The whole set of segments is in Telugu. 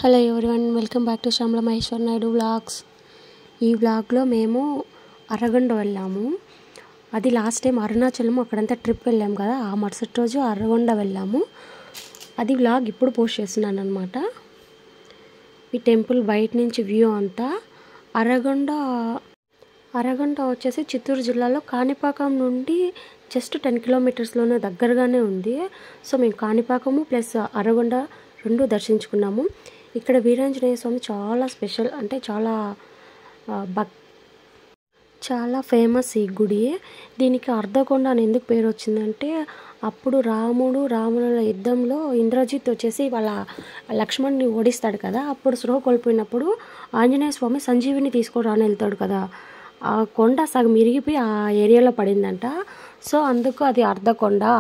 Hello everyone, welcome back to Shyamala Maheshwar Naidu vlogs. ఈ వ్లాగ్లో మేము అరగొండ వెళ్ళాము. అది లాస్ట్ టైం అరుణాచలం అక్కడంతా ట్రిప్ వెళ్ళాము కదా, ఆ మరుసటి రోజు అరగొండ వెళ్ళాము. అది వ్లాగ్ ఇప్పుడు పోస్ట్ చేస్తున్నాను అనమాట. ఈ టెంపుల్ బయట నుంచి వ్యూ అంతా. అరగొండ వచ్చేసి చిత్తూరు జిల్లాలో కాణిపాకం నుండి జస్ట్ 10 కిలోమీటర్స్లోనే దగ్గరగానే ఉంది. సో మేము కాణిపాకము ప్లస్ అరగొండ రెండు దర్శించుకున్నాము. ఇక్కడ వీరాంజనేయ స్వామి చాలా స్పెషల్, అంటే చాలా ఫేమస్ ఈ గుడి. దీనికి అర్ధకొండ అని ఎందుకు పేరు వచ్చిందంటే, అప్పుడు రావణుల యుద్ధంలో ఇంద్రజిత్ వచ్చేసి వాళ్ళ లక్ష్మణ్ని ఓడిస్తాడు కదా, అప్పుడు స్పృహ కోల్పోయినప్పుడు ఆంజనేయ స్వామి సంజీవిని తీసుకొని వెళ్తాడు కదా, ఆ కొండ సగం ఇరిగిపోయి ఆ ఏరియాలో పడిందంట. సో అందుకు అది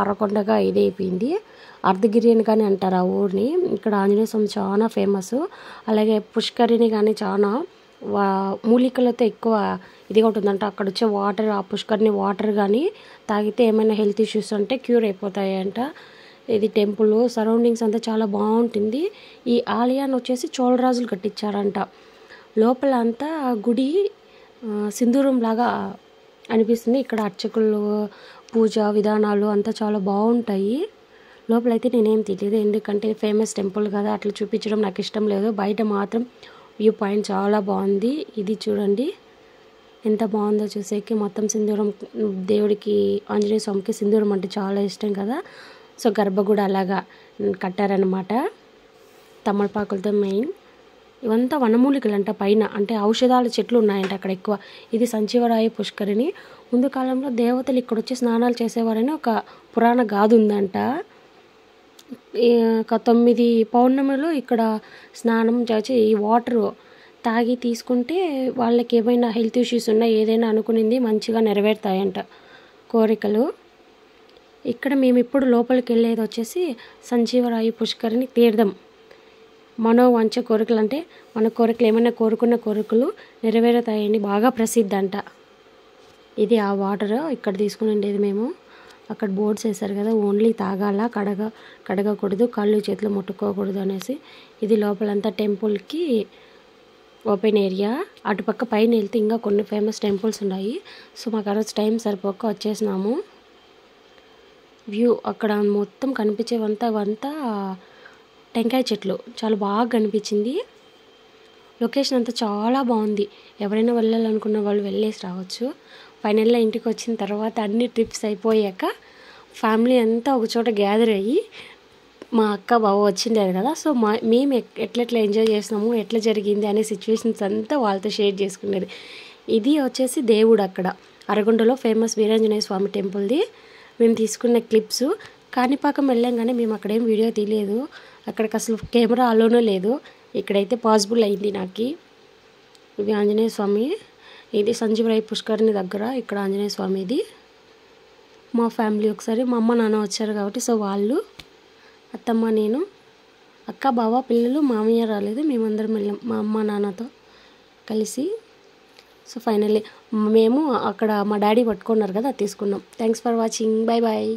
అరకొండగా ఇదైపోయింది. అర్ధగిరి అని కానీ అంటారు ఆ ఊరిని. ఇక్కడ ఆంజనేయ స్వామి చాలా ఫేమస్. అలాగే పుష్కరిణి కానీ చాలా మూలికలతో ఎక్కువ ఇదిగా ఉంటుందంట. అక్కడ వచ్చే వాటర్, ఆ పుష్కరిణి వాటర్ కానీ తాగితే ఏమైనా హెల్త్ ఇష్యూస్ అంటే క్యూర్ అయిపోతాయంట. ఇది టెంపుల్ సరౌండింగ్స్ అంతా చాలా బాగుంటుంది. ఈ ఆలయాన్ని వచ్చేసి చోళరాజులు కట్టించారంట. లోపల అంతా గుడి సింధూరం లాగా అనిపిస్తుంది. ఇక్కడ అర్చకులు పూజ విధానాలు అంతా చాలా బాగుంటాయి. లోపలైతే నేనేం తెలియదు, ఎందుకంటే ఫేమస్ టెంపుల్ కదా, అట్లా చూపించడం నాకు ఇష్టం లేదు. బయట మాత్రం వ్యూ పాయింట్ చాలా బాగుంది. ఇది చూడండి ఎంత బాగుందో చూసేకి. మొత్తం సింధూరం, దేవుడికి ఆంజనేయ స్వామికి సింధూరం అంటే చాలా ఇష్టం కదా, సో గర్భగుడ అలాగా కట్టారనమాట తమలపాకులతో. మెయిన్ ఇవంతా వనమూలికలు అంట. పైన అంటే ఔషధాల చెట్లు ఉన్నాయంట అక్కడ ఎక్కువ. ఇది సంచీవరాయ పుష్కరిణి. ముందు కాలంలో దేవతలు ఇక్కడ వచ్చి స్నానాలు చేసేవారని ఒక పురాణ గాథ ఉందంట. 9 పౌర్ణమిలో ఇక్కడ స్నానం చేసి ఈ వాటర్ తాగి తీసుకుంటే వాళ్ళకి ఏమైనా హెల్త్ ఇష్యూస్ ఉన్నా ఏదైనా అనుకునింది మంచిగా నెరవేరుతాయంట కోరికలు. ఇక్కడ మేము ఇప్పుడు లోపలికి వెళ్ళేది వచ్చేసి సంజీవరాయ పుష్కరిణి తీర్థం. మనోవాంఛ కోరికలు అంటే మన కోరికలు ఏమైనా కోరుకున్న కోరికలు నెరవేరుతాయని బాగా ప్రసిద్ధి అంట. ఇది ఆ వాటర్ ఇక్కడ తీసుకుని ఉండేది మేము. అక్కడ బోర్డ్స్ వేశారు కదా, ఓన్లీ తాగాల, కడగకూడదు, కాళ్ళు చేతులు ముట్టుకోకూడదు అనేసి. ఇది లోపలంతా టెంపుల్కి ఓపెన్ ఏరియా. అటుపక్క పైన వెళ్తే ఇంకా కొన్ని ఫేమస్ టెంపుల్స్ ఉన్నాయి. సో మాకు ఆ రోజు టైం సరిపోక వచ్చేసినాము. వ్యూ అక్కడ మొత్తం కనిపించేవంతా టెంకాయ చెట్లు చాలా బాగా కనిపించింది. లొకేషన్ అంతా చాలా బాగుంది. ఎవరైనా వెళ్ళాలనుకున్న వాళ్ళు వెళ్ళేసి రావచ్చు. ఫైనల్గా ఇంటికి వచ్చిన తర్వాత అన్ని ట్రిప్స్ అయిపోయాక ఫ్యామిలీ అంతా ఒకచోట గ్యాదర్ అయ్యి, మా అక్క బావ వచ్చిండారు కదా, సో మేము ఎట్లా ఎంజాయ్ చేసినాము, ఎట్లా జరిగింది అనే సిచ్యువేషన్స్ అంతా వాళ్ళతో షేర్ చేసుకునేది. ఇది వచ్చేసి దేవుడు అక్కడ అరగొండలో ఫేమస్ వీరాంజనేయ స్వామి టెంపుల్ది మేము తీసుకున్న క్లిప్స్. కాణిపాకం వెళ్ళాం కానీ మేము అక్కడేం వీడియో తీయలేదు, అక్కడికి అసలు కెమెరా అలోనూ లేదు. ఇక్కడైతే పాసిబుల్ అయింది నాకు. ఇవి ఆంజనేయ స్వామి, ఇది సంజీవరాయ పుష్కరిణి దగ్గర ఇక్కడ ఆంజనేయ స్వామి. ఇది మా ఫ్యామిలీ ఒకసారి మా అమ్మ నాన్న వచ్చారు కాబట్టి, సో వాళ్ళు, అత్తమ్మ, నేను, అక్క బావ, పిల్లలు, మామయ్య రాలేదు, మేమందరం వెళ్ళాం మా అమ్మ నాన్నతో కలిసి. సో ఫైనల్లీ మేము అక్కడ మా డాడీ పట్టుకున్నారు కదా, తీసుకున్నాం. Thanks for watching. Bye bye.